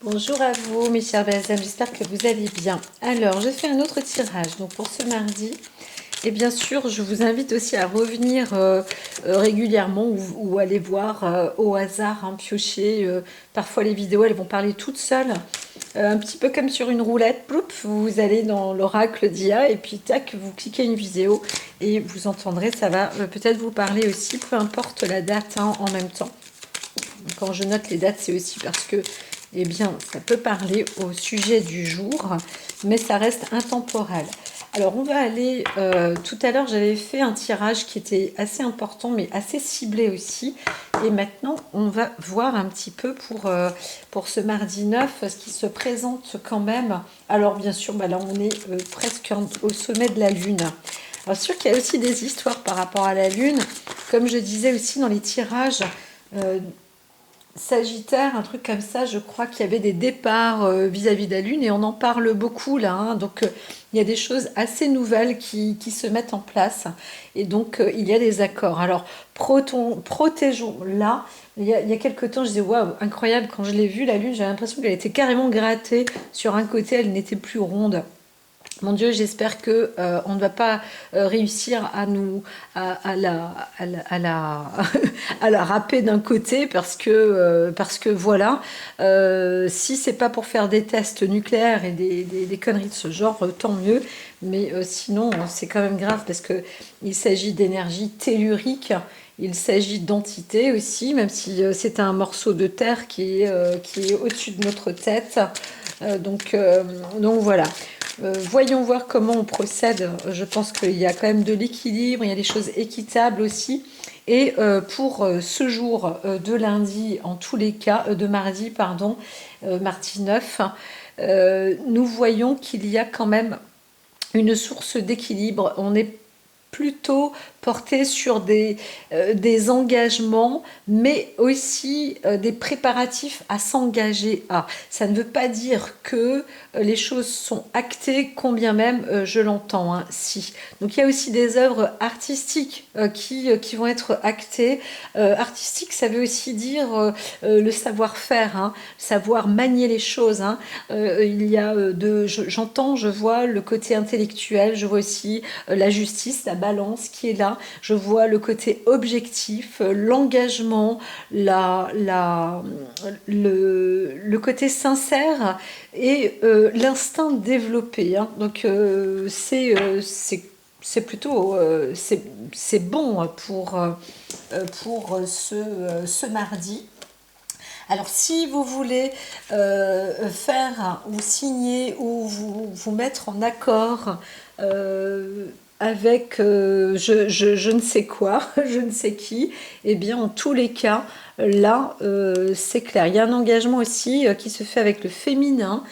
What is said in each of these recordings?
Bonjour à vous mes chers Belzèmes, j'espère que vous allez bien. Alors, je fais un autre tirage donc pour ce mardi. Et bien sûr, je vous invite aussi à revenir régulièrement ou aller voir au hasard, hein, piocher. Parfois les vidéos, elles vont parler toutes seules. Un petit peu comme sur une roulette, ploup, vous allez dans l'oracle d'IA et puis tac, vous cliquez une vidéo et vous entendrez, ça va peut-être vous parler aussi, peu importe la date, hein, en même temps. Quand je note les dates, c'est aussi parce que, eh bien, ça peut parler au sujet du jour, mais ça reste intemporel. Alors, on va aller... tout à l'heure, j'avais fait un tirage qui était assez important, mais assez ciblé aussi. Et maintenant, on va voir un petit peu pour ce mardi 9, ce qui se présente quand même. Alors, bien sûr, bah là, on est presque au sommet de la Lune. Alors, sûr qu'il y a aussi des histoires par rapport à la Lune. Comme je disais aussi dans les tirages... Sagittaire, un truc comme ça, je crois qu'il y avait des départs vis-à-vis de la Lune et on en parle beaucoup là, hein. Donc il y a des choses assez nouvelles qui se mettent en place et donc il y a des accords. Alors protégeons là. Il y a quelques temps, je disais waouh, incroyable, quand je l'ai vue la Lune, j'avais l'impression qu'elle était carrément grattée sur un côté, elle n'était plus ronde. Mon Dieu, j'espère que on ne va pas réussir à nous à la râper d'un côté parce que voilà, si c'est pas pour faire des tests nucléaires et des conneries de ce genre, tant mieux. Mais sinon, c'est quand même grave parce que il s'agit d'énergie tellurique. Il s'agit d'entité aussi, même si c'est un morceau de terre qui est au-dessus de notre tête. Donc voilà. Voyons voir comment on procède. Je pense qu'il y a quand même de l'équilibre, il y a des choses équitables aussi. Et pour ce jour de lundi, en tous les cas, de mardi, pardon, mardi 9, nous voyons qu'il y a quand même une source d'équilibre. On est plutôt porté sur des engagements, mais aussi des préparatifs à s'engager à. Ça ne veut pas dire que les choses sont actées, combien même je l'entends, hein, si. Donc il y a aussi des œuvres artistiques qui vont être actées. Artistique, ça veut aussi dire le savoir-faire, hein, savoir manier les choses, hein. Il y a j'entends, je vois le côté intellectuel, je vois aussi la justice, la balance qui est là. Je vois le côté objectif, l'engagement, le côté sincère et l'instinct développé, hein. Donc c'est plutôt c'est bon pour ce mardi. Alors, si vous voulez faire ou signer ou vous mettre en accord avec je ne sais quoi, je ne sais qui, eh bien, en tous les cas, là, c'est clair. Il y a un engagement aussi qui se fait avec le féminin,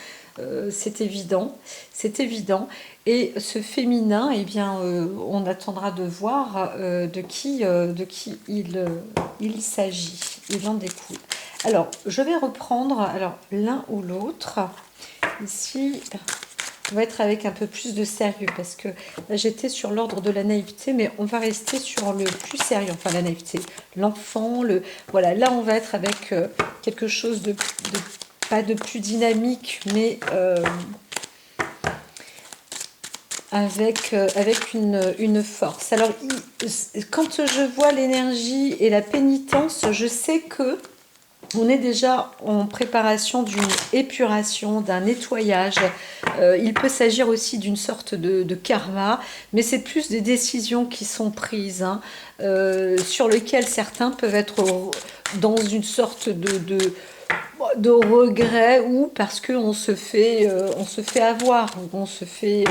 c'est évident, c'est évident. Et ce féminin, eh bien, on attendra de voir de qui il s'agit, il en découle. Alors, je vais reprendre l'un ou l'autre. Ici, on va être avec un peu plus de sérieux parce que là, j'étais sur l'ordre de la naïveté, mais on va rester sur le plus sérieux. Enfin, la naïveté, l'enfant, voilà. Là, on va être avec quelque chose de pas de plus dynamique, mais avec une force. Alors, quand je vois l'énergie et la pénitence, je sais que on est déjà en préparation d'une épuration, d'un nettoyage. Il peut s'agir aussi d'une sorte de karma, mais c'est plus des décisions qui sont prises, hein, sur lesquelles certains peuvent être dans une sorte de regret ou parce qu'on on se fait avoir, on se fait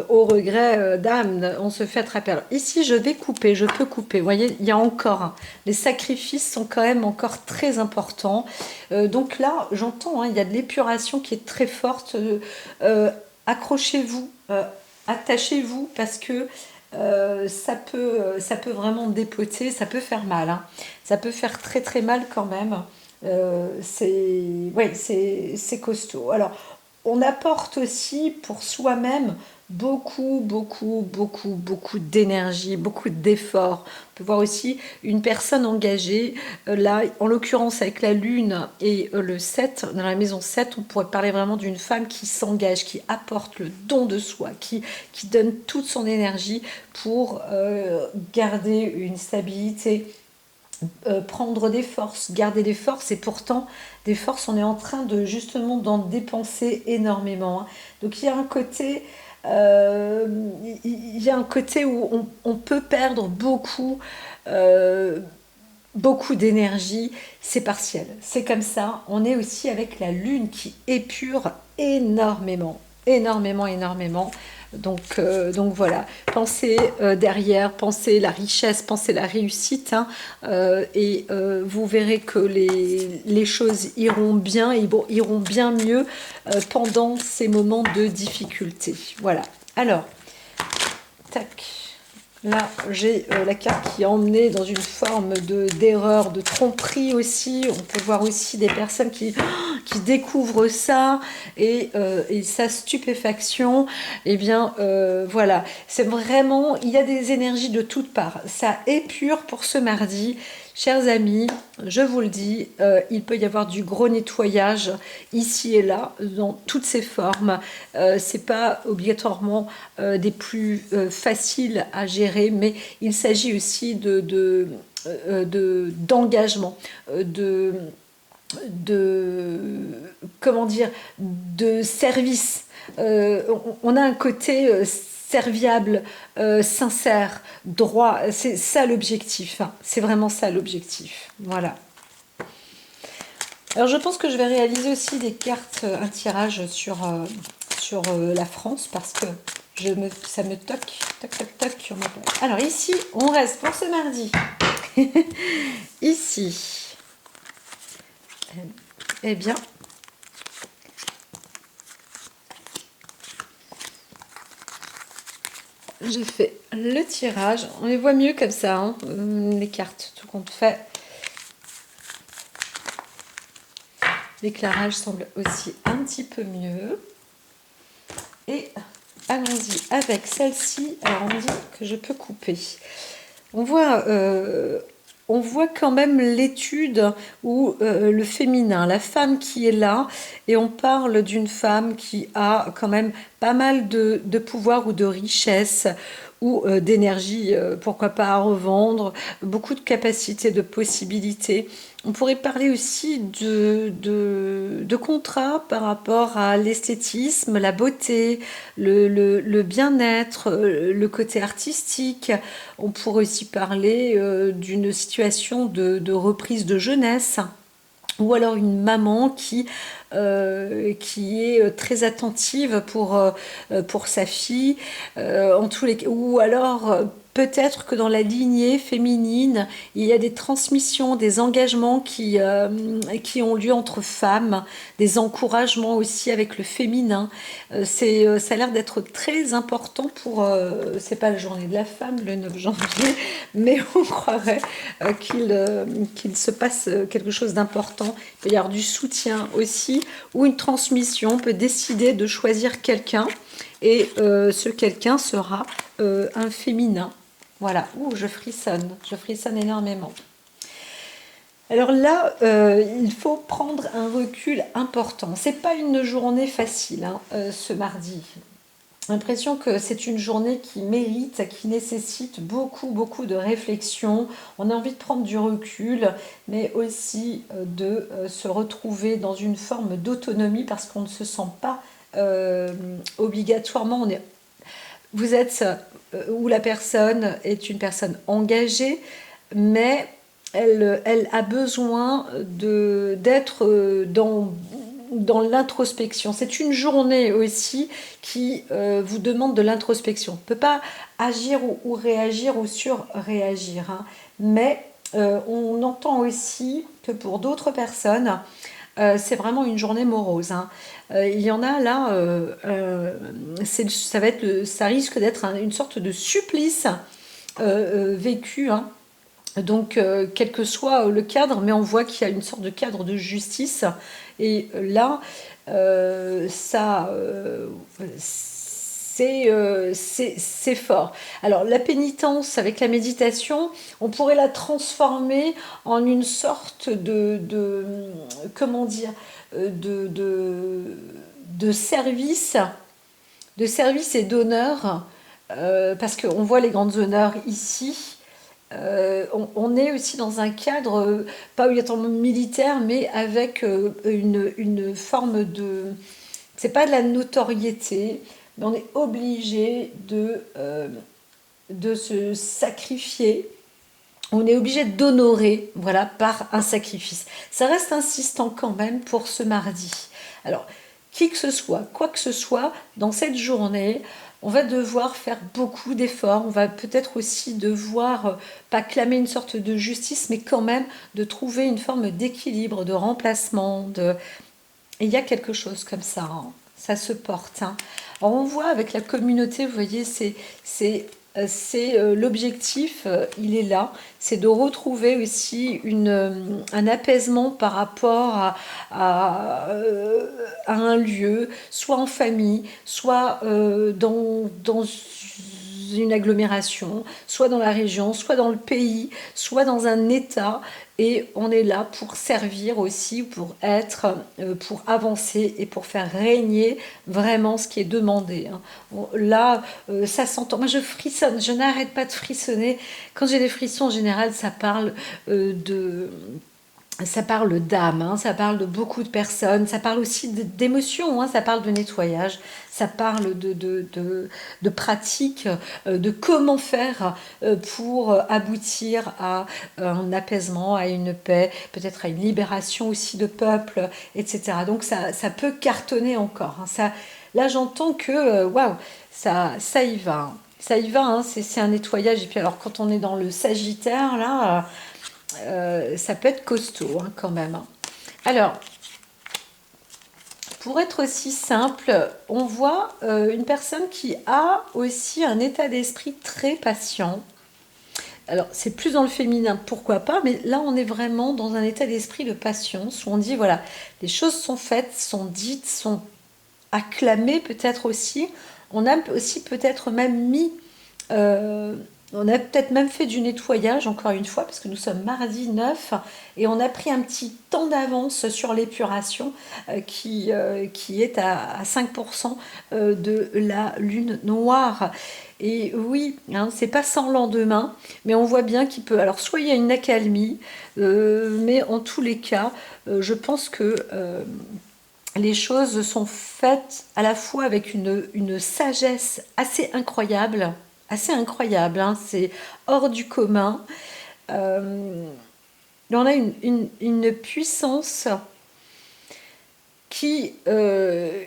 au regret d'âme, on se fait attraper. Alors ici, je vais couper, je peux couper. Vous voyez, il y a encore, hein, les sacrifices sont quand même encore très importants. Donc là, j'entends, hein, il y a de l'épuration qui est très forte. Accrochez-vous, attachez-vous parce que ça peut vraiment dépoter, ça peut faire mal, hein. Ça peut faire très très mal quand même. C'est costaud. Alors, on apporte aussi pour soi-même beaucoup d'énergie, beaucoup d'efforts. On peut voir aussi une personne engagée. Là, en l'occurrence, avec la Lune et le 7 dans la maison 7, on pourrait parler vraiment d'une femme qui s'engage, qui apporte le don de soi, qui donne toute son énergie pour garder une stabilité, prendre des forces, garder des forces, et pourtant, des forces, on est en train de justement d'en dépenser énormément, hein. Donc il y a un côté, euh, il y a un côté où on peut perdre euh, beaucoup d'énergie, c'est partiel, c'est comme ça. On est aussi avec la lune qui épure énormément, énormément. Donc voilà, pensez derrière, pensez la richesse, pensez la réussite, hein, et vous verrez que les choses iront bien, et iront bien mieux pendant ces moments de difficulté. Voilà. Alors, tac. Là, j'ai la carte qui est emmenée dans une forme d'erreur, de tromperie aussi. On peut voir aussi des personnes qui découvrent ça et sa stupéfaction. Eh bien, voilà. C'est vraiment, il y a des énergies de toutes parts. Ça épure pour ce mardi. Chers amis, je vous le dis, il peut y avoir du gros nettoyage ici et là, dans toutes ses formes. C'est pas obligatoirement des plus faciles à gérer, mais il s'agit aussi d'engagement, de comment dire, de service. On a un côté serviable, sincère, droit. C'est ça l'objectif, hein. C'est vraiment ça l'objectif. Voilà. Alors je pense que je vais réaliser aussi des cartes, un tirage sur la France, parce que ça me toque, toc, toc, toc. Alors ici, on reste pour ce mardi. Ici, eh bien, j'ai fait le tirage. On les voit mieux comme ça, hein, les cartes, tout compte fait. L'éclairage semble aussi un petit peu mieux. Et allons-y avec celle-ci. Alors on dit que je peux couper. On voit, on voit quand même l'étude où le féminin, la femme qui est là, et on parle d'une femme qui a quand même pas mal de pouvoir ou de richesse ou d'énergie, pourquoi pas à revendre, beaucoup de capacités, de possibilités. On pourrait parler aussi de contrat par rapport à l'esthétisme, la beauté, le bien-être, le côté artistique. On pourrait aussi parler d'une situation de reprise de jeunesse, ou alors une maman qui est très attentive pour sa fille, en tous les, ou alors peut-être que dans la lignée féminine, il y a des transmissions, des engagements qui ont lieu entre femmes, des encouragements aussi avec le féminin. Ça a l'air d'être très important pour... c'est pas la journée de la femme, le 9 janvier, mais on croirait qu'il se passe quelque chose d'important. Il peut y avoir du soutien aussi, ou une transmission. On peut décider de choisir quelqu'un, et ce quelqu'un sera un féminin. Voilà. Ouh, je frissonne énormément. Alors là, il faut prendre un recul important. C'est pas une journée facile, hein, ce mardi. L'impression que c'est une journée qui mérite, qui nécessite beaucoup de réflexion. On a envie de prendre du recul, mais aussi de se retrouver dans une forme d'autonomie, parce qu'on ne se sent pas obligatoirement. Vous êtes où la personne est une personne engagée, mais elle a besoin d'être dans l'introspection. C'est une journée aussi qui vous demande de l'introspection. On ne peut pas agir ou réagir ou surréagir, hein. Mais on entend aussi que pour d'autres personnes, c'est vraiment une journée morose, hein. Il y en a là, ça risque d'être une sorte de supplice vécu, hein. Donc, quel que soit le cadre, mais on voit qu'il y a une sorte de cadre de justice. Et là, ça, c'est fort. Alors, la pénitence avec la méditation, on pourrait la transformer en une sorte comment dire, de service, de service et d'honneur, parce qu'on voit les grandes honneurs ici. On est aussi dans un cadre, pas obligatoirement militaire, mais avec une forme de... C'est pas de la notoriété, mais on est obligé de se sacrifier. On est obligé d'honorer, voilà, par un sacrifice. Ça reste insistant quand même pour ce mardi. Alors, qui que ce soit, quoi que ce soit, dans cette journée, on va devoir faire beaucoup d'efforts. On va peut-être aussi devoir, pas clamer une sorte de justice, mais quand même de trouver une forme d'équilibre, de remplacement. Et il y a quelque chose comme ça, hein. Ça se porte, hein. Alors on voit avec la communauté, vous voyez, l'objectif, il est là, c'est de retrouver aussi un apaisement par rapport à un lieu, soit en famille, soit dans une agglomération, soit dans la région, soit dans le pays, soit dans un État. Et on est là pour servir aussi, pour être, pour avancer et pour faire régner vraiment ce qui est demandé, hein. Là, ça s'entend. Moi, je frissonne, je n'arrête pas de frissonner. Quand j'ai des frissons, en général, de ça parle d'âme, hein, ça parle de beaucoup de personnes, ça parle aussi d'émotions, hein, ça parle de nettoyage, ça parle de pratiques, de comment faire pour aboutir à un apaisement, à une paix, peut-être à une libération aussi de peuple, etc. Donc ça peut cartonner encore, hein. Là, j'entends que, waouh, ça y va, hein. Ça y va, hein, c'est un nettoyage. Et puis alors, quand on est dans le Sagittaire, là... ça peut être costaud, hein, quand même, hein. Alors, pour être aussi simple, on voit une personne qui a aussi un état d'esprit très patient. Alors, c'est plus dans le féminin, pourquoi pas, mais là, on est vraiment dans un état d'esprit de patience, où on dit, voilà, les choses sont faites, sont dites, sont acclamées peut-être aussi. On a aussi peut-être même mis... euh, on a peut-être même fait du nettoyage, encore une fois, parce que nous sommes mardi 9, et on a pris un petit temps d'avance sur l'épuration qui est à 5% de la lune noire. Et oui, hein, c'est pas sans lendemain, mais on voit bien qu'il peut... Alors, soit il y a une accalmie, mais en tous les cas, je pense que... les choses sont faites à la fois avec une sagesse assez incroyable, hein, c'est hors du commun. Euh, on a une puissance qui, euh,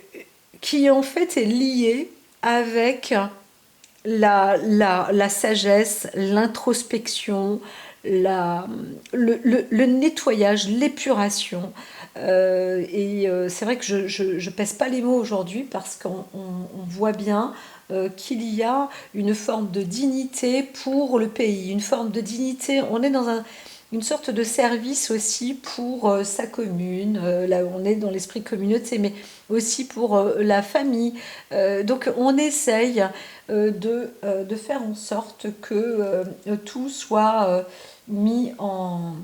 qui en fait est liée avec la sagesse, l'introspection, le nettoyage, l'épuration. C'est vrai que je pèse pas les mots aujourd'hui parce qu'on voit bien qu'il y a une forme de dignité pour le pays, une forme de dignité. On est dans une sorte de service aussi pour sa commune, là on est dans l'esprit communauté, mais aussi pour la famille. Donc on essaye de faire en sorte que tout soit mis en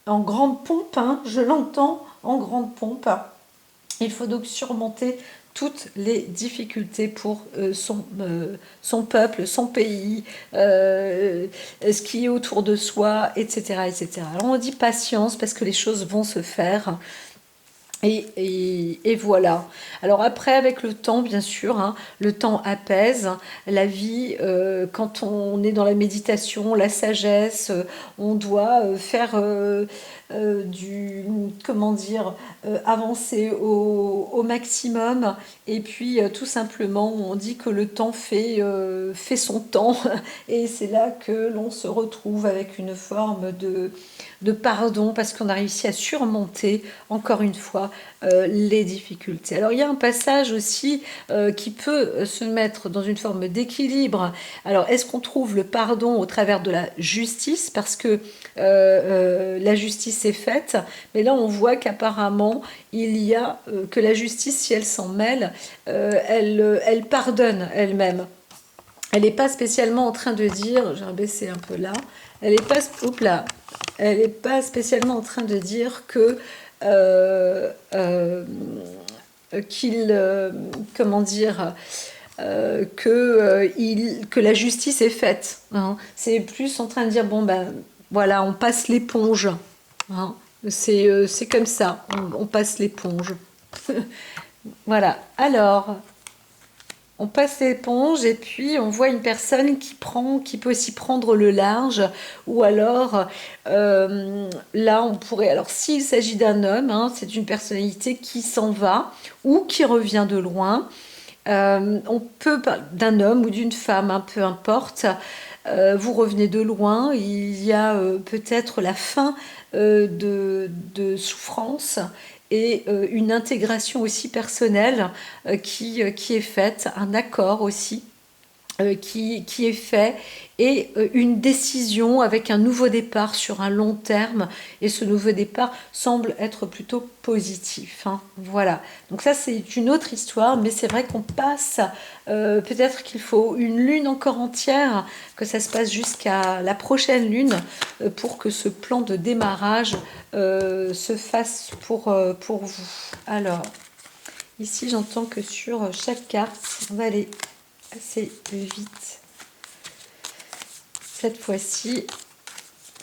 grande pompe, hein, je l'entends en grande pompe. Il faut donc surmonter toutes les difficultés pour son peuple, son pays, ce qui est autour de soi, etc., etc. Alors on dit patience parce que les choses vont se faire. Et voilà. Alors après, avec le temps, bien sûr, hein, le temps apaise la vie. Quand on est dans la méditation, la sagesse, on doit faire comment dire, avancer au maximum. Et puis, tout simplement, on dit que le temps fait son temps. Et c'est là que l'on se retrouve avec une forme de pardon, parce qu'on a réussi à surmonter, encore une fois, les difficultés. Alors il y a un passage aussi qui peut se mettre dans une forme d'équilibre. Alors est-ce qu'on trouve le pardon au travers de la justice, parce que la justice est faite, mais là on voit qu'apparemment il y a que la justice, si elle s'en mêle, elle pardonne elle-même. Elle n'est pas spécialement en train de dire, je vais baisser un peu là, elle n'est pas, oups là, elle n'est pas spécialement en train de dire que qu'il, comment dire, que la justice est faite. Hein. C'est plus en train de dire, bon ben voilà, on passe l'éponge. Hein. C'est comme ça, on passe l'éponge. Voilà, alors... On passe l'éponge et puis on voit une personne qui peut aussi prendre le large, ou alors là on pourrait, alors s'il s'agit d'un homme, hein, c'est une personnalité qui s'en va ou qui revient de loin. On peut parler d'un homme ou d'une femme, hein, peu importe. Vous revenez de loin, il y a peut-être la fin de souffrance et une intégration aussi personnelle qui est faite, un accord aussi qui est fait, et une décision avec un nouveau départ sur un long terme, et ce nouveau départ semble être plutôt positif. Hein. Voilà, donc ça c'est une autre histoire, mais c'est vrai qu'on passe, peut-être qu'il faut une lune encore entière, que ça se passe jusqu'à la prochaine lune, pour que ce plan de démarrage se fasse pour vous. Alors, ici j'entends que sur chaque carte, on va aller assez vite. Cette fois-ci,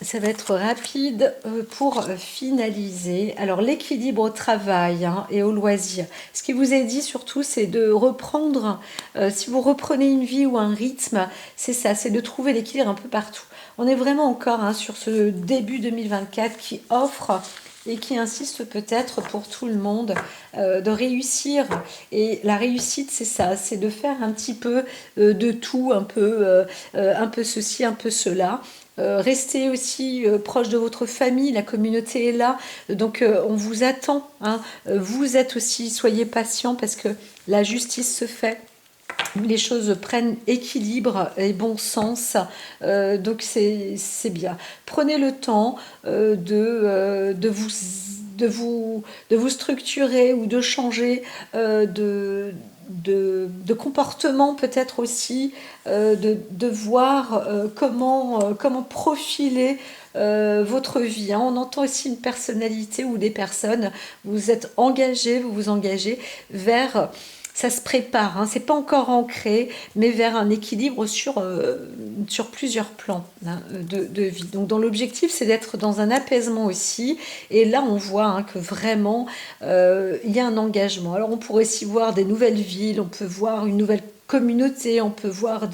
ça va être rapide pour finaliser. Alors, l'équilibre au travail, hein, et au loisir. Ce qui vous est dit surtout, c'est de reprendre, si vous reprenez une vie ou un rythme, c'est ça, c'est de trouver l'équilibre un peu partout. On est vraiment encore, hein, sur ce début 2024 qui offre et qui insiste peut-être pour tout le monde de réussir. Et la réussite, c'est ça, c'est de faire un petit peu de tout, un peu ceci, un peu cela. Restez aussi proche de votre famille, la communauté est là, donc on vous attend. Hein. Vous êtes aussi, soyez patient parce que la justice se fait. Les choses prennent équilibre et bon sens, donc c'est bien. Prenez le temps de vous structurer ou de changer de comportement peut-être aussi, de voir comment profiler votre vie. Hein. On entend aussi une personnalité ou des personnes, vous êtes engagés, vous vous engagez vers... Ça se prépare, hein, c'est pas encore ancré, mais vers un équilibre sur plusieurs plans, hein, de vie. Donc dans l'objectif, c'est d'être dans un apaisement aussi. Et là, on voit, hein, que vraiment, il y a un engagement. Alors on pourrait aussi voir des nouvelles villes, on peut voir une nouvelle communauté, on peut voir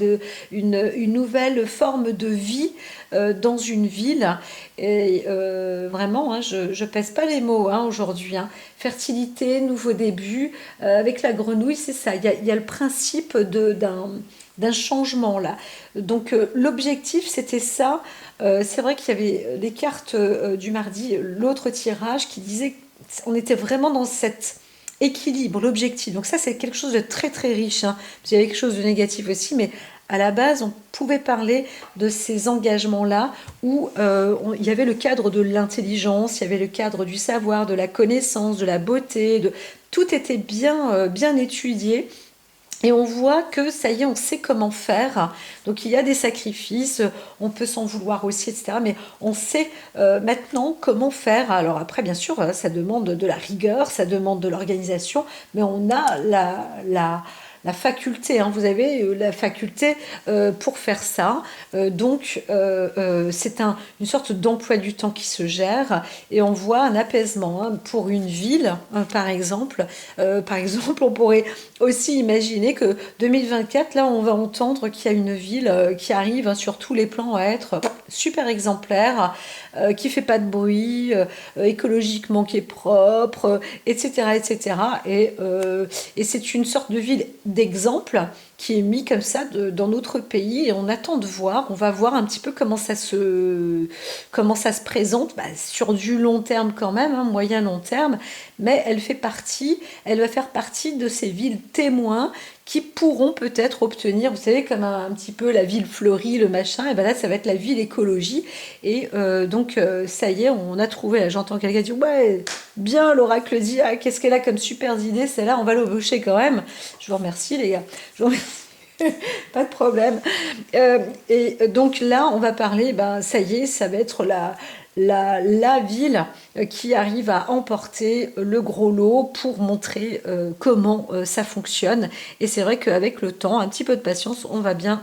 une nouvelle forme de vie dans une ville. Et vraiment, hein, je pèse pas les mots, hein, aujourd'hui. Hein. Fertilité, nouveau début. Avec la grenouille, c'est ça. Il y a le principe d'un changement là. Donc l'objectif, c'était ça. C'est vrai qu'il y avait les cartes du mardi, l'autre tirage qui disait qu'on était vraiment dans cet équilibre, l'objectif. Donc ça, c'est quelque chose de très très riche. Hein. Il y avait quelque chose de négatif aussi, mais à la base, on pouvait parler de ces engagements-là où il y avait le cadre de l'intelligence, il y avait le cadre du savoir, de la connaissance, de la beauté, tout était bien étudié. Et on voit que ça y est, on sait comment faire. Donc il y a des sacrifices, on peut s'en vouloir aussi, etc. Mais on sait maintenant comment faire. Alors après, bien sûr, ça demande de la rigueur, ça demande de l'organisation, mais on a la faculté, hein, vous avez la faculté pour faire ça. Donc c'est une sorte d'emploi du temps qui se gère, et on voit un apaisement, hein, pour une ville, hein, par exemple. On pourrait aussi imaginer que 2024, là, on va entendre qu'il y a une ville qui arrive, hein, sur tous les plans à être super exemplaire, qui fait pas de bruit, écologiquement qui est propre, etc., etc. Et c'est une sorte de ville d'exemple qui est mis comme ça dans notre pays et on attend de voir, on va voir un petit peu comment ça se présente, bah, sur du long terme quand même, hein, moyen long terme, mais elle va faire partie de ces villes témoins qui pourront peut-être obtenir, vous savez, comme un petit peu la ville fleurie, le machin, et ben là, ça va être la ville écologie. Et donc, ça y est, on a trouvé, là, j'entends quelqu'un dire, ouais, bien, l'oracle dit, ah, qu'est-ce qu'elle a comme super idée, celle-là, on va l'embaucher quand même. Je vous remercie, les gars. Je vous remercie. Pas de problème. Et donc là, on va parler, ben, ça y est, ça va être la ville qui arrive à emporter le gros lot pour montrer comment ça fonctionne. Et c'est vrai qu'avec le temps, un petit peu de patience, on va bien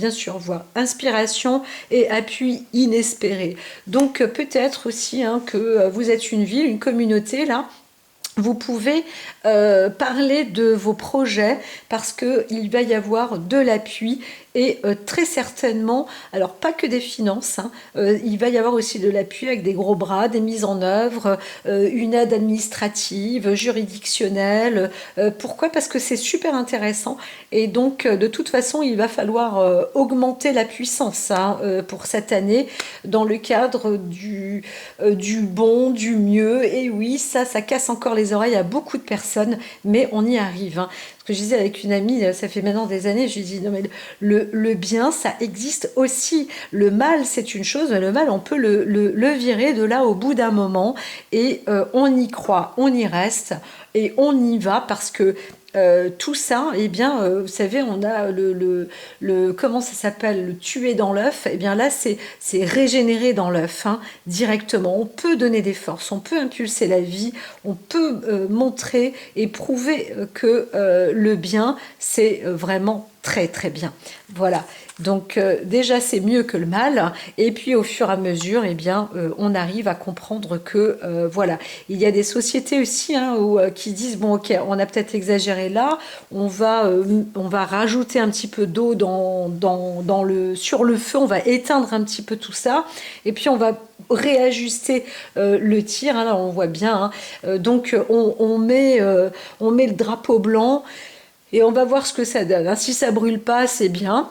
sûr voir inspiration et appui inespéré. Donc peut-être aussi, hein, que vous êtes une ville, une communauté là. Vous pouvez parler de vos projets parce qu'il va y avoir de l'appui et très certainement, alors pas que des finances, hein, il va y avoir aussi de l'appui avec des gros bras, des mises en œuvre, une aide administrative, juridictionnelle. Pourquoi? Parce que c'est super intéressant et donc de toute façon il va falloir augmenter la puissance, hein, pour cette année dans le cadre du bon, du mieux. Et oui, ça casse encore les oreilles à beaucoup de personnes, mais on y arrive, hein. Ce que je disais avec une amie, ça fait maintenant des années, je lui dis, non mais le bien, ça existe aussi. Le mal, c'est une chose, mais le mal, on peut le virer de là au bout d'un moment. Et on y croit, on y reste, et on y va parce que tout ça, eh bien, vous savez, on a comment ça s'appelle, le tuer dans l'œuf. Eh bien là, c'est régénérer dans l'œuf, hein, directement. On peut donner des forces, on peut impulser la vie, on peut montrer et prouver que le bien, c'est vraiment très très bien. Voilà. Donc déjà c'est mieux que le mal et puis au fur et à mesure eh bien on arrive à comprendre que voilà, il y a des sociétés aussi, hein, qui disent bon ok, on a peut-être exagéré là, on va rajouter un petit peu d'eau sur le feu, on va éteindre un petit peu tout ça et puis on va réajuster le tir, hein, là on voit bien, hein. Donc on met le drapeau blanc et on va voir ce que ça donne, hein. Si ça brûle pas, c'est bien.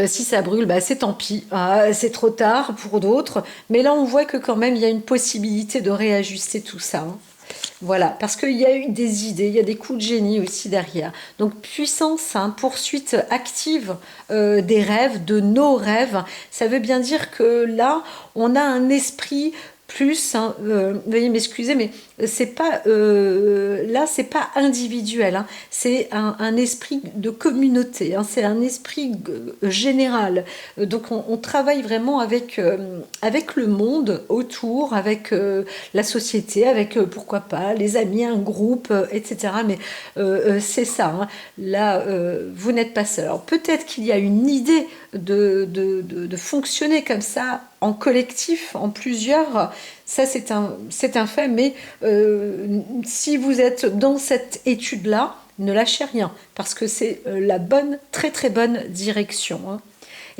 Si ça brûle, bah, c'est tant pis. Ah, c'est trop tard pour d'autres. Mais là, on voit que quand même, il y a une possibilité de réajuster tout ça, hein. Voilà, parce qu'il y a eu des idées, il y a des coups de génie aussi derrière. Donc puissance, hein, poursuite active des rêves, de nos rêves. Ça veut bien dire que là, on a un esprit plus, hein, veuillez m'excuser, mais c'est pas là, c'est pas individuel, hein, c'est un esprit de communauté, hein, c'est un esprit général. Donc on travaille vraiment avec le monde autour, avec la société, avec pourquoi pas les amis, un groupe, etc. Mais c'est ça, hein. Là, vous n'êtes pas seul. Alors peut-être qu'il y a une idée de fonctionner comme ça en collectif, en plusieurs, ça c'est un fait, mais si vous êtes dans cette étude-là, ne lâchez rien, parce que c'est la bonne, très très bonne direction, hein.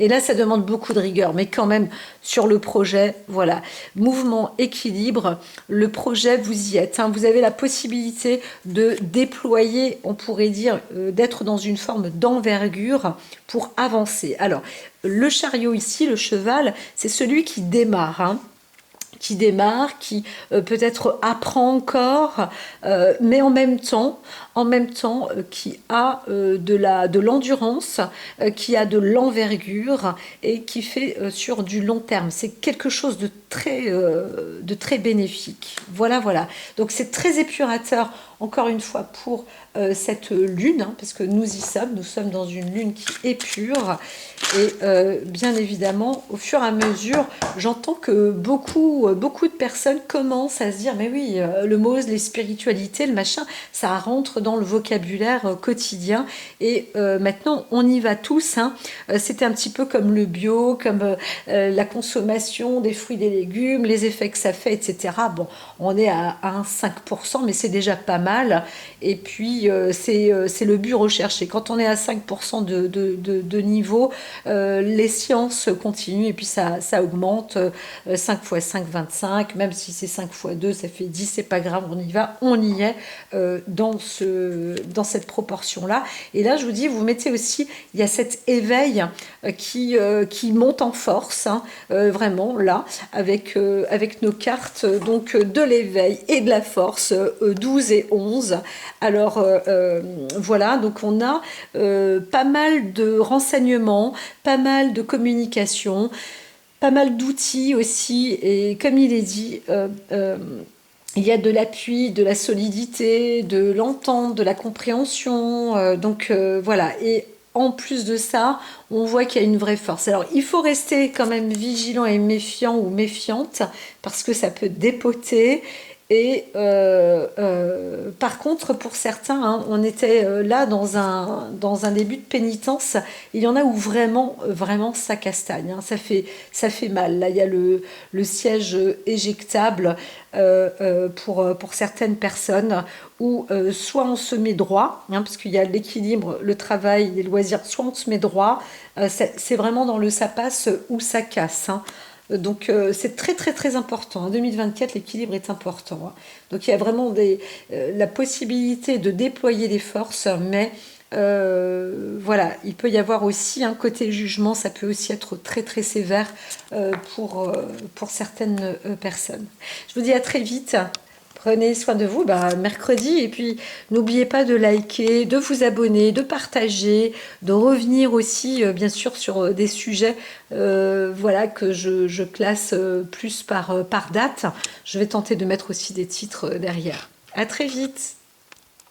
Et là, ça demande beaucoup de rigueur, mais quand même, sur le projet, voilà, mouvement, équilibre, le projet, vous y êtes, hein. Vous avez la possibilité de déployer, on pourrait dire, d'être dans une forme d'envergure pour avancer. Alors, le chariot ici, le cheval, c'est celui qui démarre, hein, qui peut-être apprend encore, mais en même temps qui a de l'endurance, qui a de l'envergure et qui fait sur du long terme. C'est quelque chose de très bénéfique. Voilà, voilà. Donc c'est très épurateur, encore une fois, pour cette lune, hein, parce que nous sommes dans une lune qui est pure. Et bien évidemment, au fur et à mesure, j'entends que beaucoup de personnes commencent à se dire, mais oui, le mot, les spiritualités, le machin, ça rentre dans le vocabulaire quotidien. Et maintenant, on y va tous, hein. C'était un petit peu comme le bio, comme la consommation des fruits et des légumes, les effets que ça fait, etc. Bon, on est à un 5%, mais c'est déjà pas mal. Et puis, c'est le but recherché. Quand on est à 5% de niveau, les sciences continuent et puis ça augmente. 5 x 5, 25. Même si c'est 5 x 2, ça fait 10, c'est pas grave, on y va, on y est dans cette proportion-là. Et là, je vous dis, vous mettez aussi, il y a cet éveil qui monte en force, hein, vraiment là, avec nos cartes donc de l'éveil et de la force, 12 et 11. Alors voilà, donc on a pas mal de renseignements, pas mal de communication, pas mal d'outils aussi, et comme il est dit, il y a de l'appui, de la solidité, de l'entente, de la compréhension, voilà. Et en plus de ça, on voit qu'il y a une vraie force. Alors, il faut rester quand même vigilant et méfiant ou méfiante, parce que ça peut dépoter. Et par contre, pour certains, hein, on était là dans un début de pénitence. Il y en a où vraiment, vraiment ça castagne, hein, ça fait mal. Là, il y a le siège éjectable pour certaines personnes, où soit on se met droit, hein, parce qu'il y a l'équilibre, le travail, les loisirs, soit on se met droit. C'est vraiment dans le ça passe ou ça casse, hein. Donc c'est très très très important. En 2024, l'équilibre est important, hein. Donc il y a vraiment la possibilité de déployer des forces, mais voilà, il peut y avoir aussi un côté jugement, ça peut aussi être très très sévère pour certaines personnes. Je vous dis à très vite. Prenez soin de vous, mercredi, et puis n'oubliez pas de liker, de vous abonner, de partager, de revenir aussi bien sûr sur des sujets voilà, que je classe plus par date. Je vais tenter de mettre aussi des titres derrière. À très vite.